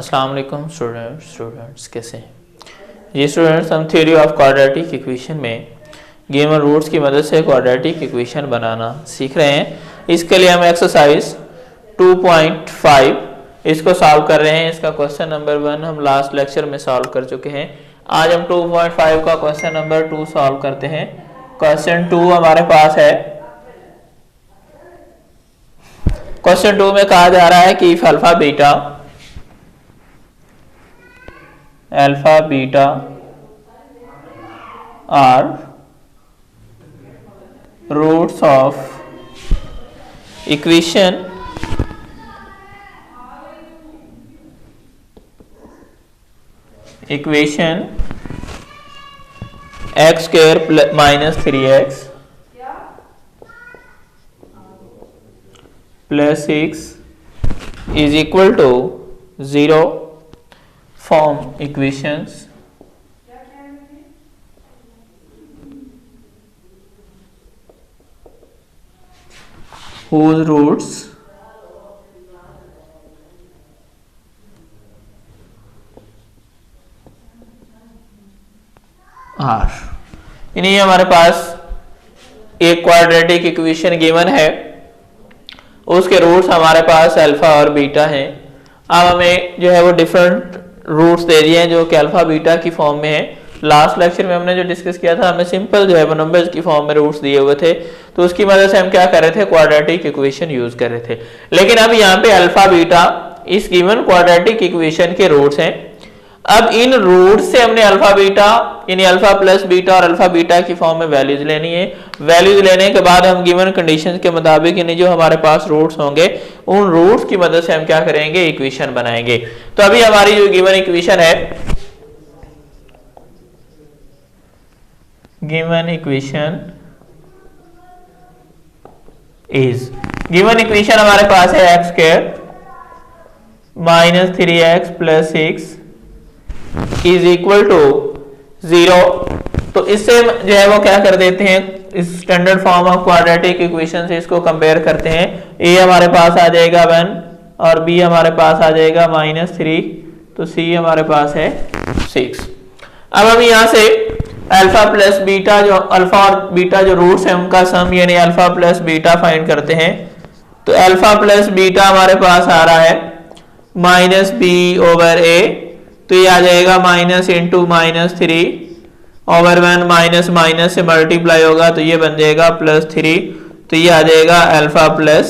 अस्सलाम वालेकुम स्टूडेंट्स कैसे हैं। ये स्टूडेंट्स हम थ्योरी ऑफ क्वाड्रेटिक इक्वेशन में गिवन रूट्स की मदद से क्वाड्रेटिक इक्वेशन बनाना सीख रहे हैं। इसके लिए हम एक्सरसाइज 2.5 इसको सॉल्व कर रहे हैं। इसका क्वेश्चन नंबर 1 हम लास्ट लेक्चर में सॉल्व कर चुके हैं। आज हम 2.5 का क्वेश्चन नंबर 2 सॉल्व करते हैं। क्वेश्चन 2 हमारे पास है। क्वेश्चन 2 में कहा जा रहा है कि if alpha beta are roots of equation X square minus 3x plus 6 is equal to 0 form equations whose roots are। यानी हमारे पास एक क्वाड्रेटिक इक्वेशन गिवन है, उसके रूट्स हमारे पास अल्फा और बीटा हैं। अब हमें जो है वो डिफरेंट रूट्स दे दिए हैं जो कि अल्फा बीटा की फॉर्म में है। लास्ट लेक्चर में हमने जो डिस्कस किया था, हमें सिंपल जो है वो नंबर्स की फॉर्म में रूट्स दिए हुए थे, तो उसकी मदद से हम क्या कर रहे थे, क्वाड्रेटिक इक्वेशन यूज कर रहे थे। लेकिन अब यहाँ पे अल्फा बीटा इस गिवन क्वाड्रेटिक इक्वेशन के रूट्स हैं। अब इन रूट्स से हमने अल्फा बीटा यानी अल्फा प्लस बीटा और अल्फा बीटा की फॉर्म में वैल्यूज लेनी है। वैल्यूज लेने के बाद हम गिवन कंडीशंस के मुताबिक यानी जो हमारे पास रूट्स होंगे उन रूट्स की मदद से हम क्या करेंगे, इक्वेशन बनाएंगे। तो अभी हमारी जो गिवन इक्वेशन है, गिवन इक्वेशन हमारे पास है X square minus 3x plus 6 is equal to 0। तो इससे जो है वो क्या कर देते हैं, इस standard form of quadratic equation से इसको कंपेयर करते हैं। a हमारे पास आ जाएगा 1 और b हमारे पास आ जाएगा -3, तो c हमारे पास है 6। अब हम यहाँ से अल्फा प्लस बीटा जो अल्फा और बीटा जो रूट्स हैं उनका सम यानी अल्फा प्लस बीटा फाइंड करते हैं। तो अल्फा प्लस बीटा हमारे पास आ रहा है -b/a, तो ये आ जाएगा माइनस इंटू -3 ओवर 1 माइनस से मल्टीप्लाई होगा तो ये बन जाएगा +3, तो ये आ जाएगा अल्फा प्लस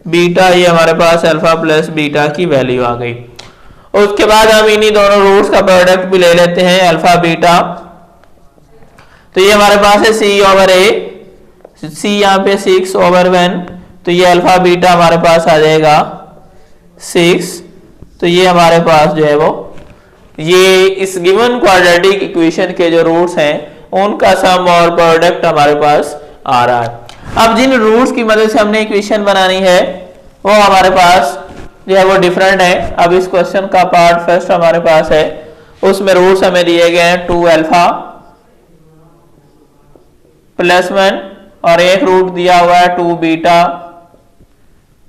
बीटा। ये हमारे पास अल्फा प्लस बीटा की वैल्यू आ गई। उसके बाद हम इन्हीं दोनों रूट्स का प्रोडक्ट भी ले लेते हैं, अल्फा बीटा। तो ये हमारे पास है c/a, c यहाँ पे 6/1, तो ये अल्फा बीटा हमारे पास आ जाएगा 6। तो ये हमारे पास जो है वो ये इस गिवन क्वाड्रेटिक इक्वेशन के जो रूट्स हैं उनका सम और प्रोडक्ट हमारे पास आ रहा है। अब जिन रूट्स की मदद से हमने इक्वेशन बनानी है वो हमारे पास जो है वो डिफरेंट है। अब इस क्वेश्चन का पार्ट फर्स्ट हमारे पास है, उसमें रूट्स हमें दिए गए हैं 2 अल्फा प्लस 1 और एक रूट दिया हुआ है 2 बीटा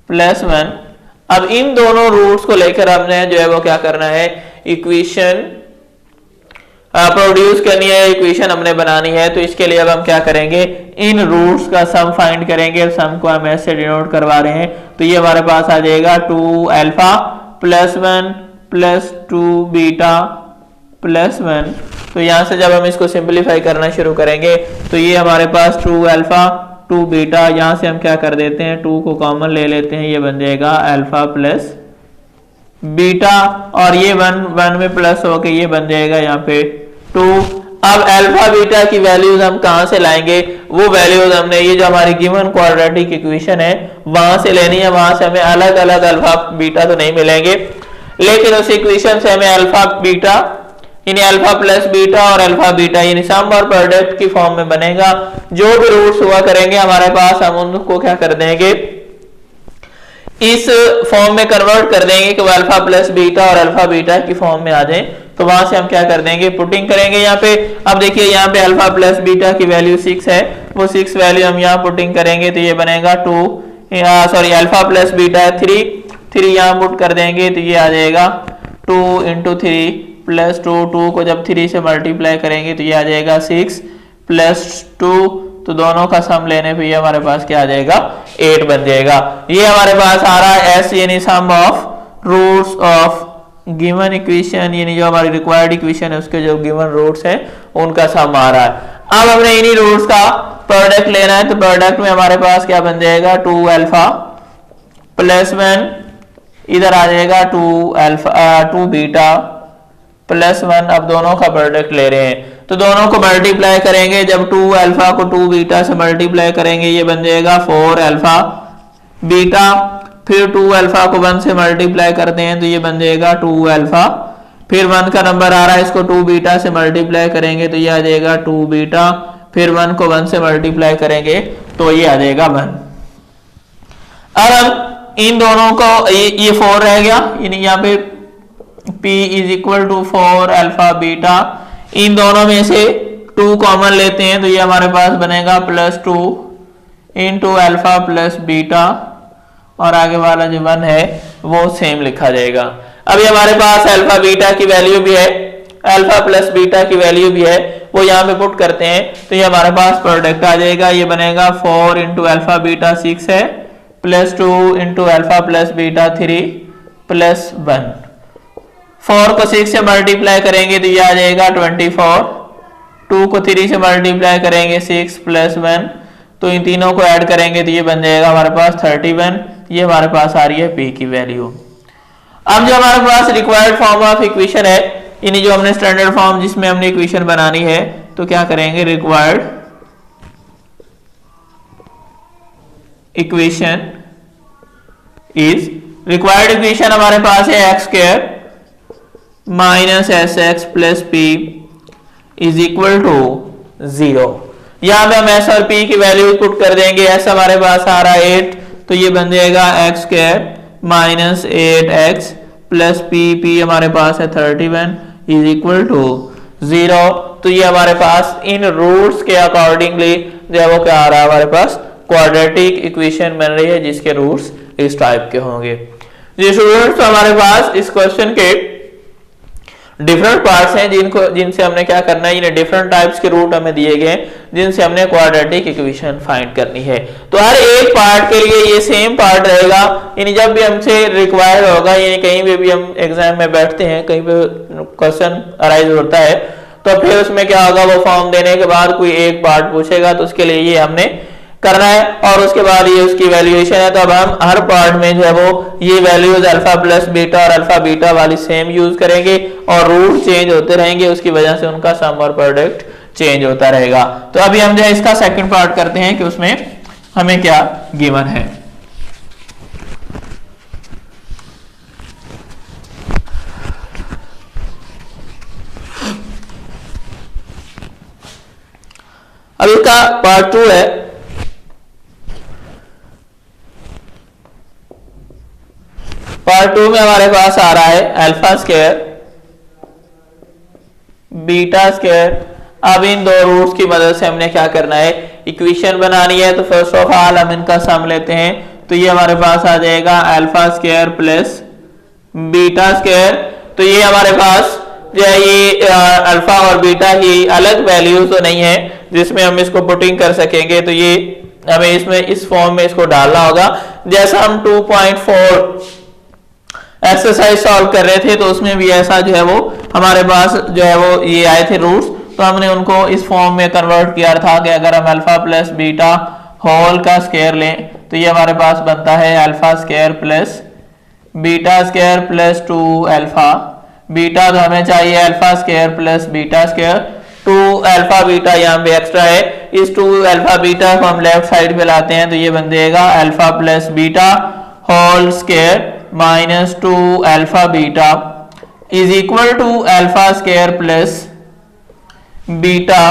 प्लस 1। अब इन दोनों रूट्स को लेकर हमने जो है वो क्या करना है, इक्वेशन प्रोड्यूस करनी है, इक्वेशन हमने बनानी है। तो इसके लिए अब हम क्या करेंगे, इन रूट्स का सम फाइंड करेंगे। सम को हम ऐसे डिनोट करवा रहे हैं, तो ये हमारे पास आ जाएगा 2 alpha plus 1 plus 2 beta plus 1। तो यहां से जब हम इसको सिंप्लीफाई करना शुरू करेंगे तो ये हमारे पास 2 अल्फा 2 बीटा, यहां से हम क्या कर देते हैं, 2 को कॉमन ले लेते हैं, ये बन जाएगा अल्फा प्लस बीटा और ये 1 में प्लस होके ये बन जाएगा यहाँ पे 2। अब अल्फा बीटा की वैल्यूज हम कहां से लाएंगे, वो वैल्यूज हमने ये जो हमारी गिवन क्वाड्रेटिक इक्वेशन है वहां से लेनी है। वहां से हमें अलग अलग अल्फा बीटा तो नहीं मिलेंगे, लेकिन उस इक्वेशन से हमें अल्फा बीटा यानी अल्फा प्लस बीटा और अल्फा बीटा यानी सम और प्रोडक्ट की फॉर्म में बनेगा। जो भी रूट्स हुआ करेंगे हमारे पास, हम उनको क्या कर देंगे, इस फॉर्म में कन्वर्ट कर देंगे कि वो अल्फा प्लस बीटा और अल्फा बीटा की फॉर्म में आ जाए। तो वहां से हम क्या कर देंगे, पुटिंग करेंगे यहाँ पे। अब देखिए यहाँ पे अल्फा प्लस बीटा की वैल्यू 6 है, वो 6 वैल्यू हम यहाँ पुटिंग करेंगे तो ये बनेगा 2 अल्फा प्लस बीटा है 3 यहाँ पुट कर देंगे तो ये आ जाएगा 2 इंटू थ्री प्लस 2, 2 को जब 3 से मल्टीप्लाई करेंगे तो ये आ जाएगा 6 प्लस 2, तो दोनों का सम लेने पे ये हमारे पास क्या आ जाएगा 8 बन जाएगा। ये हमारे पास आ रहा है एस यानी sum of roots of given equation, यानी जो हमारी रिक्वायर्ड इक्वेशन है उसके जो गिवन रूट्स हैं उनका सम आ रहा है। अब हमने इन्हीं रूट्स का प्रोडक्ट लेना है, तो प्रोडक्ट में हमारे पास क्या बन जाएगा 2 अल्फा प्लस 1, इधर आ जाएगा 2 बीटा प्लस 1। अब दोनों का प्रोडक्ट ले रहे हैं तो दोनों को मल्टीप्लाई करेंगे, जब 2 अल्फा को 2 बीटा से मल्टीप्लाई करेंगे ये बन जाएगा 4 अल्फा बीटा, फिर 2 अल्फा को 1 से मल्टीप्लाई करते हैं तो ये बन जाएगा 2 अल्फा, फिर 1 का नंबर आ रहा है इसको 2 बीटा से मल्टीप्लाई करेंगे तो ये आ जाएगा 2 बीटा, फिर 1 को 1 से मल्टीप्लाई करेंगे तो ये आ जाएगा 1। अब हम इन दोनों को ये 4 रह गया, यानी यहाँ पे P is equal to 4 alpha beta, इन दोनों में से 2 कॉमन लेते हैं तो ये हमारे पास बनेगा plus 2 into alpha plus beta, और आगे वाला जो 1 है वो सेम लिखा जाएगा। अभी हमारे पास अल्फा बीटा की वैल्यू भी है, अल्फा प्लस बीटा की वैल्यू भी है, वो यहाँ पे पुट करते हैं तो ये हमारे पास प्रोडक्ट आ जाएगा। ये बनेगा 4 इंटू अल्फा बीटा 6 है, plus 2 into alpha plus beta 3 plus 1। 4 को 6 से मल्टीप्लाई करेंगे तो ये आ जाएगा 24, 2 को 3 से मल्टीप्लाई करेंगे 6 प्लस 1, तो इन तीनों को ऐड करेंगे तो ये बन जाएगा हमारे पास 31। ये हमारे पास आ रही है P की वैल्यू। अब जो हमारे पास रिक्वायर्ड फॉर्म ऑफ इक्वेशन है, यानी जो हमने स्टैंडर्ड फॉर्म जिसमें हमने इक्वेशन बनानी है, तो क्या करेंगे required equation is, required equation हमारे पास है X square minus S X plus P is equal to 0। यहां पे हम एस और पी की वैल्यू पुट कर देंगे। एस हमारे पास आ रहा है 8 तो ये बन जाएगा X square minus 8x plus P हमारे पास है 31 इज इक्वल टू 0। तो ये हमारे पास इन रूट्स के अकॉर्डिंगली जो है वो क्या आ रहा है हमारे पास क्वाड्रेटिक इक्वेशन बन रही है जिसके रूट्स इस टाइप के होंगे। ये स्टूडेंट्स हमारे पास इस क्वेश्चन के डिफरेंट पार्ट्स हैं जिनसे हमने क्या करना है, इन्हें डिफरेंट टाइप्स के रूट हमें दिए गए जिनसे हमने क्वाड्रेटिक इक्वेशन फाइंड करनी है। तो हर एक पार्ट के लिए ये सेम पार्ट रहेगा, यानी जब भी हमसे रिक्वायर्ड होगा, यानी कहीं भी हम एग्जाम में बैठते हैं, कहीं पे क्वेश्चन अराइज होता है तो फिर उसमें क्या होगा, वो फॉर्म देने के बाद कोई एक पार्ट पूछेगा तो उसके लिए ये हमने करना है और उसके बाद ये उसकी वैल्यूएशन है। तो अब हम हर पार्ट में जो है वो ये वैल्यूज अल्फा प्लस बीटा और अल्फा बीटा वाली सेम यूज करेंगे और रूट चेंज होते रहेंगे, उसकी वजह से उनका सम और प्रोडक्ट चेंज होता रहेगा। तो अभी हम जो है इसका सेकंड पार्ट करते हैं कि उसमें हमें क्या गिवन है। अब इसका पार्ट 2 है, पार्ट 2 में हमारे पास आ रहा है अल्फा स्क्वायर बीटा स्क्वायर। अब इन दो रूट्स की मदद से हमने क्या करना है, इक्वेशन बनानी है। तो फर्स्ट ऑफ ऑल हम इनका सम लेते हैं तो ये हमारे पास आ जाएगा alpha square plus beta square. तो ये हमारे पास जो है ये अल्फा और बीटा की अलग वैल्यूज तो नहीं है जिसमें हम इसको पुटिंग कर सकेंगे, तो ये हमें इसमें इस फॉर्म में इसको डालना होगा। जैसा हम 2.4 एक्सरसाइज सॉल्व कर रहे थे तो उसमें भी ऐसा जो है वो हमारे पास जो है वो ये आए थे रूट्स, तो हमने उनको इस फॉर्म में कन्वर्ट किया था कि अगर हम अल्फा प्लस बीटा होल का स्क्वायर लें तो ये हमारे पास बनता है alpha square plus beta square plus 2 alpha beta. तो हमें चाहिए alpha square plus beta square. 2 alpha beta यहाँ पे एक्स्ट्रा है, इस 2 अल्फा बीटा को हम लेफ्ट साइड पे लाते हैं तो ये बन जाएगा alpha plus beta whole square minus 2 alpha beta is equal to alpha square plus beta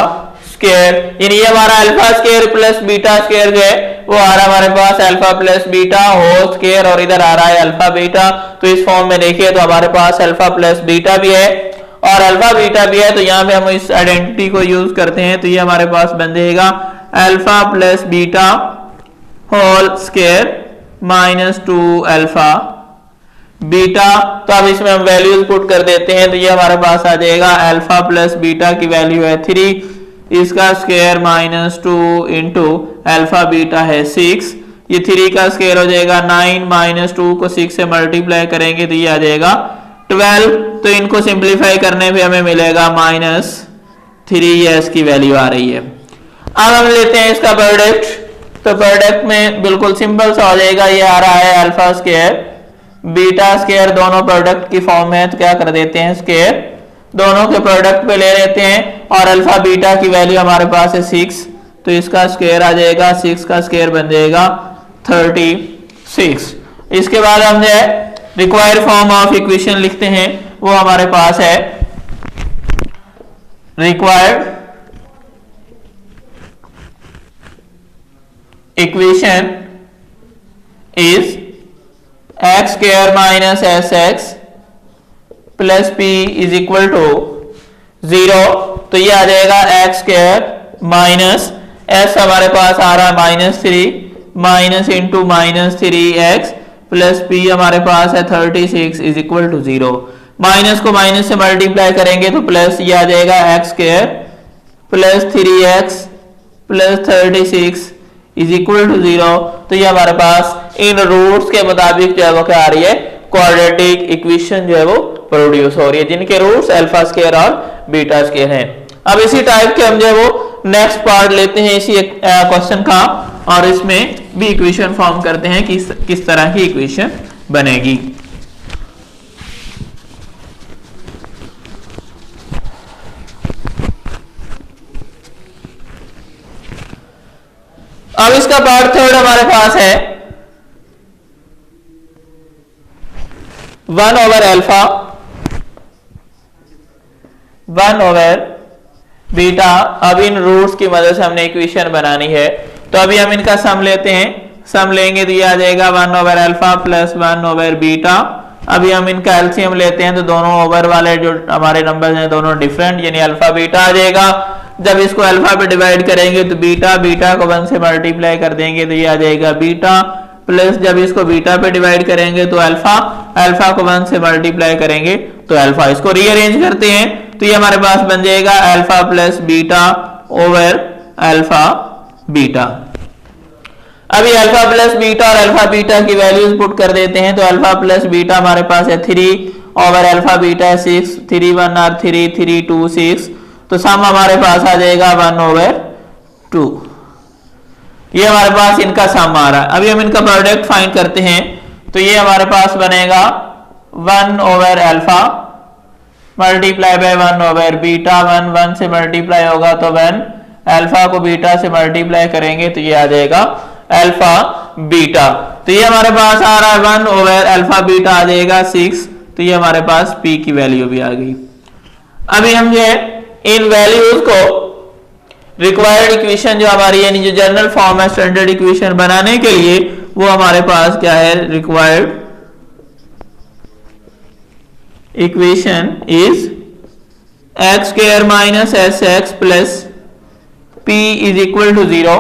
square. यानी ये हमारा alpha square plus beta square जो है वो आ रहा है हमारे पास alpha plus beta whole square और इधर आ रहा है अल्फा बीटा। तो इस फॉर्म में देखिए तो हमारे पास अल्फा प्लस बीटा भी है और अल्फा बीटा भी है, तो यहाँ पे हम इस आइडेंटिटी को यूज करते हैं तो ये हमारे पास बन जाएगा alpha plus beta whole square minus 2 alpha beta, तो अब इसमें हम वैल्यूज पुट कर देते हैं, तो ये हमारे पास आ जाएगा अल्फा प्लस बीटा की वैल्यू है 3, इसका square minus 2 into alpha beta है 6, ये 3 का स्क्वायर हो जाएगा 9, माइनस 2 को 6 से मल्टीप्लाई करेंगे तो ये आ जाएगा 12, तो इनको सिंप्लीफाई करने पे हमें मिलेगा माइनस 3, ये इसकी वैल्यू आ रही है। अब हम लेते हैं इसका प्रोडक्ट, तो प्रोडक्ट में बिल्कुल सिंपल सा हो जाएगा, ये आ रहा है अल्फा स्क्वायर बीटा स्क्वायर, दोनों प्रोडक्ट की फॉर्म में है, तो क्या कर देते हैं स्क्वायर दोनों के प्रोडक्ट पे ले लेते हैं, और अल्फा बीटा की वैल्यू हमारे पास है 6, तो इसका स्क्वायर आ जाएगा 6 का स्क्वायर बन जाएगा 36। इसके बाद हम जो है रिक्वायर्ड फॉर्म ऑफ इक्वेशन लिखते हैं, वो हमारे पास है required equation is X square minus S X plus P is equal to 0, तो ये आ जाएगा एक्स स्क्वायर माइनस एस हमारे पास आ रहा है minus 3 minus into minus 3x plus P हमारे पास है 36 इज इक्वल टू 0, माइनस को माइनस से मल्टीप्लाई करेंगे तो प्लस ये आ जाएगा X square plus 3x plus 36 is equal to 0, तो ये हमारे पास इन रूट्स के मुताबिक जो है वो क्या आ रही है क्वाड्रेटिक इक्वेशन जो है वो प्रोड्यूस हो रही है, जिनके रूट्स अल्फा स्क्वायर और बीटा स्क्वायर हैं। अब इसी टाइप के हम जो है वो नेक्स्ट पार्ट लेते हैं इसी क्वेश्चन का, और इसमें भी इक्वेशन फॉर्म करते हैं कि किस तरह की इक्वेशन बनेगी। अब इसका पार्ट थर्ड हमारे पास है 1 ओवर अल्फा 1 ओवर बीटा। अब इन रूट्स की मदद से हमने इक्वेशन बनानी है, तो अभी हम इनका सम लेते हैं, सम लेंगे तो ये आ जाएगा 1 over alpha plus 1 over beta. अभी हम इनका एलसीएम लेते हैं, तो दोनों ओवर वाले जो हमारे नंबर्स हैं दोनों डिफरेंट, यानी अल्फा बीटा आ जाएगा। जब इसको अल्फा पे डिवाइड करेंगे तो बीटा, बीटा को 1 से मल्टीप्लाई कर देंगे तो ये आ जाएगा बीटा, प्लस जब इसको बीटा पे डिवाइड करेंगे तो अल्फा, अल्फा को 1 से मल्टीप्लाई करेंगे तो अल्फा। इसको रीअरेंज करते हैं तो ये हमारे पास बन जाएगा alpha plus beta over alpha beta. अभी अल्फा प्लस बीटा और अल्फा बीटा की वैल्यूज पुट कर देते हैं, तो अल्फा प्लस बीटा हमारे पास है 3 ओवर अल्फा बीटा है 6, 3 1 आर 3, 3 2 6, तो सम हमारे पास आ जाएगा 1 ओवर 2। ये हमारे पास इनका सम आ रहा है। अभी हम इनका प्रोडक्ट फाइंड करते हैं, तो ये हमारे पास बनेगा 1 over alpha multiply by 1 over beta, 1 1 से मल्टीप्लाई होगा तो 1, अल्फा को बीटा से मल्टीप्लाई करेंगे तो ये आ जाएगा अल्फा बीटा। तो ये हमारे पास आ रहा है 1 ओवर अल्फा बीटा आ जाएगा 6, तो ये हमारे पास p की वैल्यू भी आ गई। अभी हम ये इन वैल्यूज को रिक्वायर्ड इक्वेशन जो हमारी यानी जो जनरल फॉर्म है स्टैंडर्ड इक्वेशन बनाने के लिए, वो हमारे पास क्या है required equation is X square minus S X plus P is equal to 0।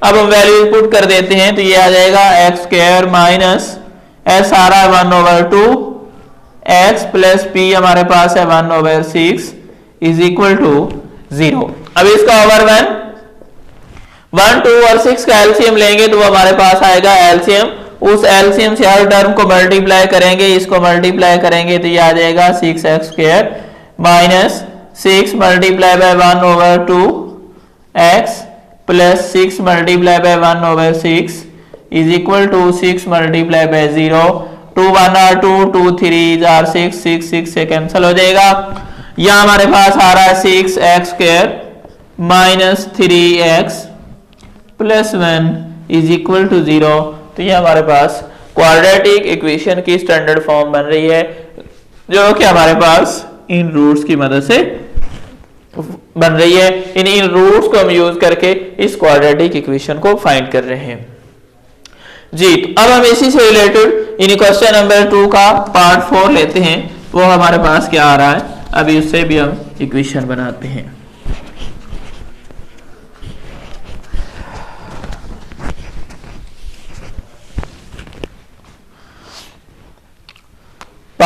अब हम वैल्यू पुट कर देते हैं, तो ये आ जाएगा एक्स स्क्वायर माइनस एस आ रहा है 1 ओवर 2 एक्स प्लस पी हमारे पास है 1 ओवर 6 इज इक्वल टू 0। अब इसका ओवर 1 2 और 6 का एलसीएम लेंगे तो वो हमारे पास आएगा एलसीएम, उस एलसीएम से हर टर्म को मल्टीप्लाई करेंगे, इसको मल्टीप्लाई करेंगे तो ये आ जाएगा 6x square minus 6 multiply by 1 over 2 x plus 6 multiply by 1 over 6 is equal to 6 multiply by 0, 2 1 are 2, 2 3 are 6, 6 6 से कैंसिल हो जाएगा। यहां हमारे पास आ रहा है 6x square minus 3x plus 1 is equal to 0। तो ये हमारे पास क्वाड्रेटिक इक्वेशन की स्टैंडर्ड फॉर्म बन रही है, जो कि हमारे पास इन रूट्स की मदद से बन रही है। इन रूट्स को हम यूज करके इस क्वाड्रेटिक इक्वेशन को फाइंड कर रहे हैं जी। तो अब हम इसी से रिलेटेड इन क्वेश्चन नंबर 2 का पार्ट 4 लेते हैं, वो हमारे पास क्या आ रहा है, अभी उससे भी हम इक्वेशन बनाते हैं।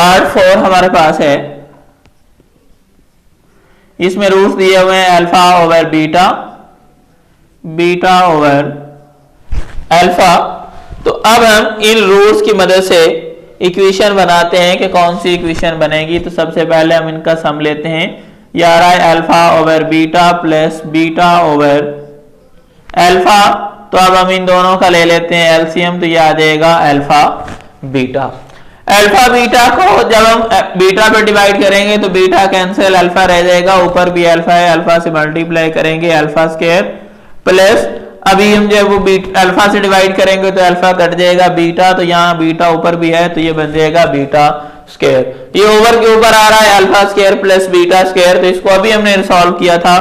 पार्ट 4 हमारे पास है, इसमें रूट्स दिए हुए हैं alpha over beta, beta over alpha. तो अब हम इन रूट्स की मदद से इक्वेशन बनाते हैं कि कौन सी इक्वेशन बनेगी। तो सबसे पहले हम इनका सम लेते हैं, ये आ रहा है alpha over beta plus beta over alpha. तो अब हम इन दोनों का ले लेते हैं एलसीएम, तो ये आ जाएगा अल्फा बीटा। अल्फा बीटा को जब हम बीटा पे डिवाइड करेंगे तो बीटा कैंसिल, अल्फा रह जाएगा, ऊपर भी अल्फा है, अल्फा से मल्टीप्लाई करेंगे अल्फा स्क्वायर प्लस अभी हम जब वो अल्फा से डिवाइड करेंगे तो अल्फा कट जाएगा बीटा, तो यहाँ बीटा ऊपर भी है तो ये बन जाएगा बीटा स्क्वायर। ये ओवर के ऊपर आ रहा है alpha square plus beta square. तो इसको अभी हमने सॉल्व किया था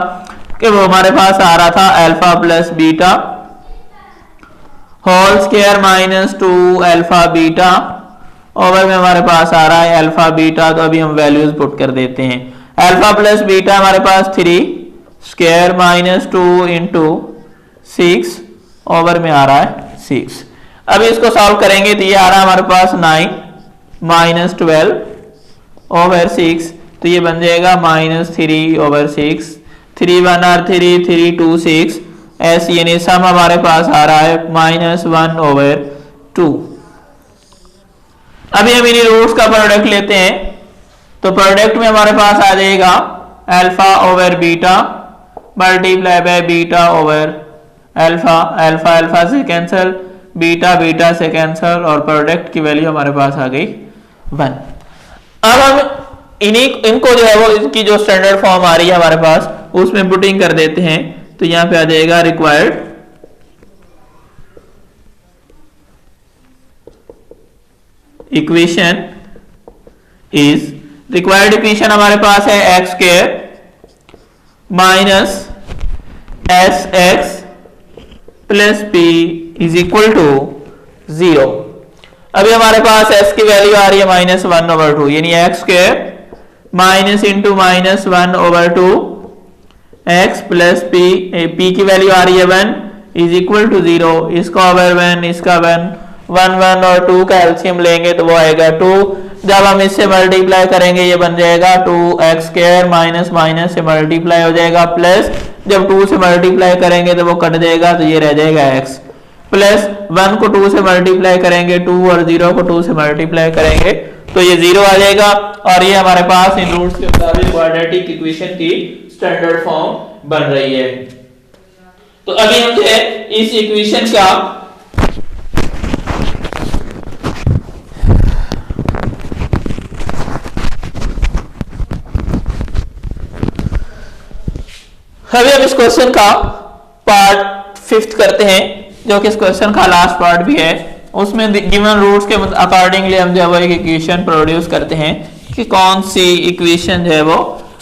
कि वो हमारे पास आ रहा था alpha plus beta whole square minus 2 alpha beta, over में हमारे पास आ रहा है अल्फा बीटा। तो अभी हम वैल्यूज पुट कर देते हैं, अल्फा प्लस बीटा हमारे पास 3 स्क्वायर माइनस 2 इंटू 6, ओवर में आ रहा है 6। अभी इसको सॉल्व करेंगे तो ये आ रहा है हमारे पास 9 माइनस 12 ओवर 6, तो ये बन जाएगा माइनस 3 ओवर 6, 3 1 आर 3, 3 2 6, ऐसे यानी सम हमारे पास आ रहा है माइनस 1 ओवर 2। अभी हम इन्हीं रूट्स का प्रोडक्ट लेते हैं, तो प्रोडक्ट में हमारे पास आ जाएगा alpha over beta multiply by beta over alpha, alpha alpha से कैंसिल, बीटा बीटा से कैंसिल, और प्रोडक्ट की वैल्यू हमारे पास आ गई 1। अब हम इनको जो है वो इसकी जो स्टैंडर्ड फॉर्म आ रही है हमारे पास उसमें पुटिंग कर देते हैं। तो यहां पे आ जाएगा required equation is, required equation हमारे पास है X square minus S X plus P is equal to 0। अभी हमारे पास s की वैल्यू आ रही है माइनस 1 ओवर 2, यानी x square minus into minus 1 over 2 x plus P, P की वैल्यू आ रही है 1 इज इक्वल टू 0, इसका ओवर 1, इसका 1, 1 1 और 2 का एलसीएम लेंगे तो वो आएगा 2। जब हम इससे मल्टीप्लाई करेंगे ये बन जाएगा 2x स्क्वायर माइनस माइनस से मल्टीप्लाई हो जाएगा प्लस, जब 2 से मल्टीप्लाई करेंगे तो वो कट जाएगा तो ये रह जाएगा x प्लस 1 को 2 से मल्टीप्लाई करेंगे 2 और 0 को 2 से मल्टीप्लाई करेंगे तो ये 0 आ जाएगा। और ये हमारे पास इन रूट्स के मुताबिक क्वाड्रेटिक इक्वेशन की स्टैंडर्ड फॉर्म बन रही है। तो अभी हम जो है इस इक्वेशन का अभी हम इस क्वेश्चन का पार्ट 5 करते हैं, जो कि इस क्वेश्चन का लास्ट पार्ट भी है। उसमें गिवन रूट्स के अकॉर्डिंगली हम जो है वो एक इक्वेशन प्रोड्यूस करते हैं कि कौन सी इक्वेशन जो है वो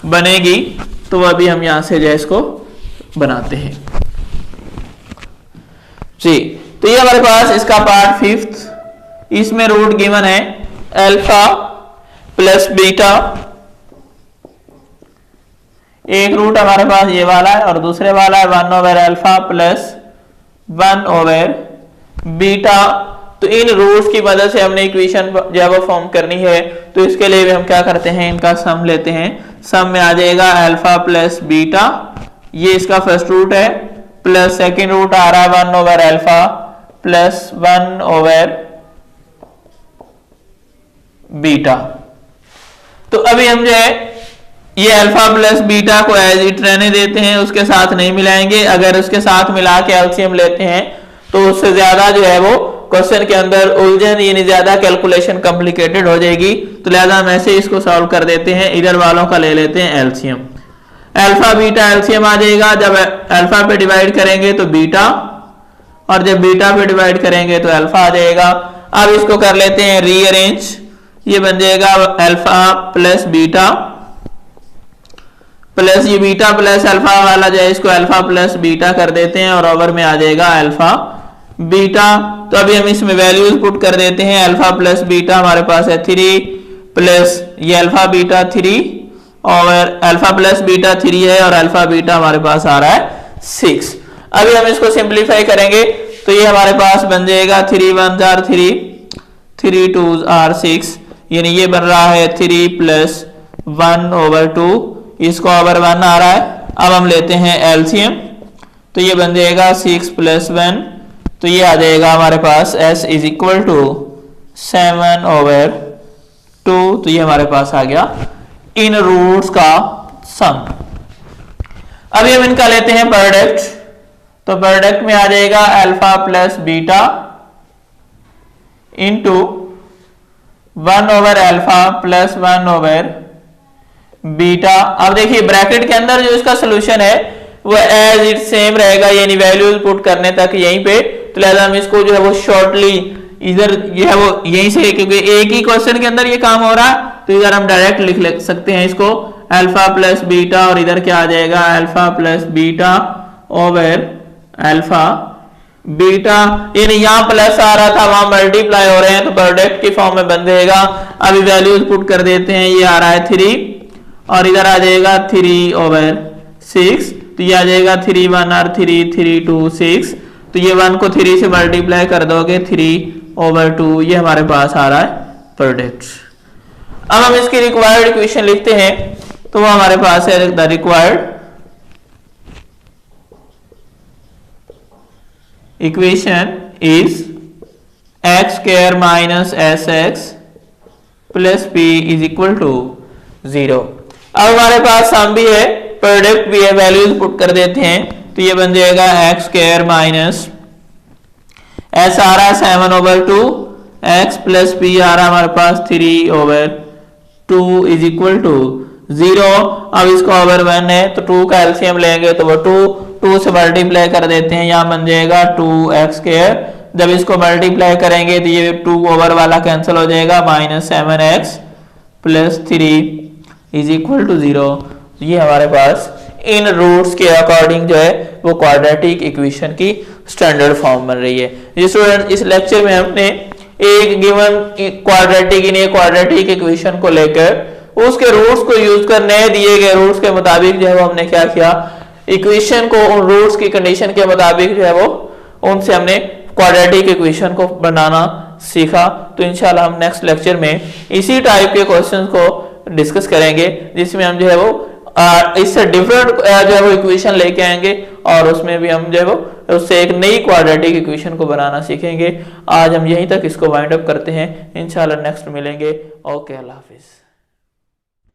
बनेगी। तो अभी हम यहां से जो है इसको बनाते हैं जी। तो ये हमारे पास इसका पार्ट 5, इसमें रूट गिवन है अल्फा प्लस बीटा, एक रूट हमारे पास ये वाला है और दूसरे वाला है 1 over alpha plus 1 over beta. तो इन रूट्स की मदद से हमने इक्वेशन जो है वो फॉर्म करनी है। तो इसके लिए भी हम क्या करते हैं, इनका सम लेते हैं। सम में आ जाएगा अल्फा प्लस बीटा, ये इसका फर्स्ट रूट है, प्लस सेकंड रूट आ रहा है 1 over alpha plus 1 over beta. तो अभी हम जो है ये अल्फा प्लस बीटा को एज इट रहने देते हैं, उसके साथ नहीं मिलाएंगे। अगर उसके साथ मिला के एलसीएम लेते हैं तो उससे ज्यादा जो है वो क्वेश्चन के अंदर उलझन यानी ज्यादा कैलकुलेशन कॉम्प्लिकेटेड हो जाएगी। तो लिहाजा हम ऐसे इसको सॉल्व कर देते हैं, इधर वालों का ले लेते हैं एलसीएम। अल्फा बीटा एलसीएम आ जाएगा, जब अल्फा पे डिवाइड करेंगे तो बीटा, और जब बीटा पे डिवाइड करेंगे तो अल्फा आ जाएगा। अब इसको कर लेते हैं रीअरेंज, ये बन जाएगा अल्फा प्लस बीटा प्लस ये बीटा प्लस अल्फा वाला जो है इसको अल्फा प्लस बीटा कर देते हैं और ओवर में आ जाएगा अल्फा बीटा। तो अभी हम इसमें वैल्यूज पुट कर देते हैं। अल्फा प्लस बीटा हमारे पास है 3 प्लस ये अल्फा बीटा 3 और अल्फा प्लस बीटा 3 है और अल्फा बीटा हमारे पास आ रहा है 6। अभी हम इसको सिंप्लीफाई करेंगे तो ये हमारे पास बन जाएगा 3 1 आर 3, 3 2 आर 6, यानी ये बन रहा है 3 प्लस 1/2, इसको ओवर 1 आ रहा है। अब हम लेते हैं एलसीएम, तो ये बन जाएगा 6 + 1, तो ये आ जाएगा हमारे पास s इज इक्वल टू 7/2, तो ये हमारे पास आ गया इन रूट्स का सम। अभी हम इनका लेते हैं प्रोडक्ट, तो प्रोडक्ट में आ जाएगा alpha plus beta into 1/α plus 1/बीटा। अब देखिए ब्रैकेट के अंदर जो इसका सोल्यूशन है वो एज इट सेम रहेगा, यानी वैल्यूज पुट करने तक यहीं पे, तो लिहाजा हम इसको जो है वो शॉर्टली इधर जो है वो यहीं से, क्योंकि एक ही क्वेश्चन के अंदर ये काम हो रहा है, तो इधर हम डायरेक्ट लिख सकते हैं इसको अल्फा प्लस बीटा, और इधर क्या आ जाएगा alpha plus beta over alpha beta, यानी यहाँ प्लस आ रहा था वहां मल्टीप्लाई हो रहे हैं, तो प्रोडक्ट की फॉर्म में बन जाएगा। अभी वैल्यूज पुट कर देते हैं, ये आ रहा है 3 और इधर आ जाएगा 3/6, तो ये आ जाएगा 3 1 और 3 3 2 6, तो ये 1 को 3 से मल्टीप्लाई कर दोगे 3/2, ये हमारे पास आ रहा है प्रोडक्ट। अब हम इसकी रिक्वायर्ड इक्वेशन लिखते हैं, तो वो हमारे पास है the required equation is x² minus sx plus p is equal to 0। अब हमारे पास सम भी है, प्रोडक्ट भी है, वैल्यूज पुट कर देते हैं, तो ये बन जाएगा x² माइनस s आ रहा है 7/2, x प्लस p आ रहा है हमारे पास 3/2 इज इक्वल टू 0। अब इसको ओवर 1 है, तो 2 का एलसीएम लेंगे तो वो 2 से मल्टीप्लाई कर देते हैं, यहाँ बन जाएगा 2x²। जब इसको मल्टीप्लाई करेंगे तो ये 2 ओवर वाला कैंसिल हो जाएगा, -7x plus 3 is equal to 0। ये हमारे पास इन रूट्स के अकॉर्डिंग जो है वो क्वाड्रेटिक इक्वेशन की स्टैंडर्ड फॉर्म बन रही है। ये स्टूडेंट इस लेक्चर में हमने एक गिवन क्वाड्रेटिक इक्वेशन को लेकर उसके रूट्स को यूज कर नए दिए गए रूट्स के मुताबिक जो है वो हमने क्या किया, इक्वेशन को उन रूट्स की कंडीशन के मुताबिक जो है वो उनसे हमने क्वाड्रेटिक इक्वेशन को बनाना सीखा। तो इंशाल्लाह हम नेक्स्ट लेक्चर में इसी टाइप के क्वेश्चंस को डिस्कस करेंगे, जिसमें हम जो है वो इससे डिफरेंट जो है वो इक्वेशन लेके आएंगे, और उसमें भी हम जो है वो उससे एक नई क्वाड्रेटिक इक्वेशन को बनाना सीखेंगे। आज हम यहीं तक इसको वाइंड अप करते हैं, इंशाल्लाह नेक्स्ट मिलेंगे। ओके, अल्लाह हाफिज।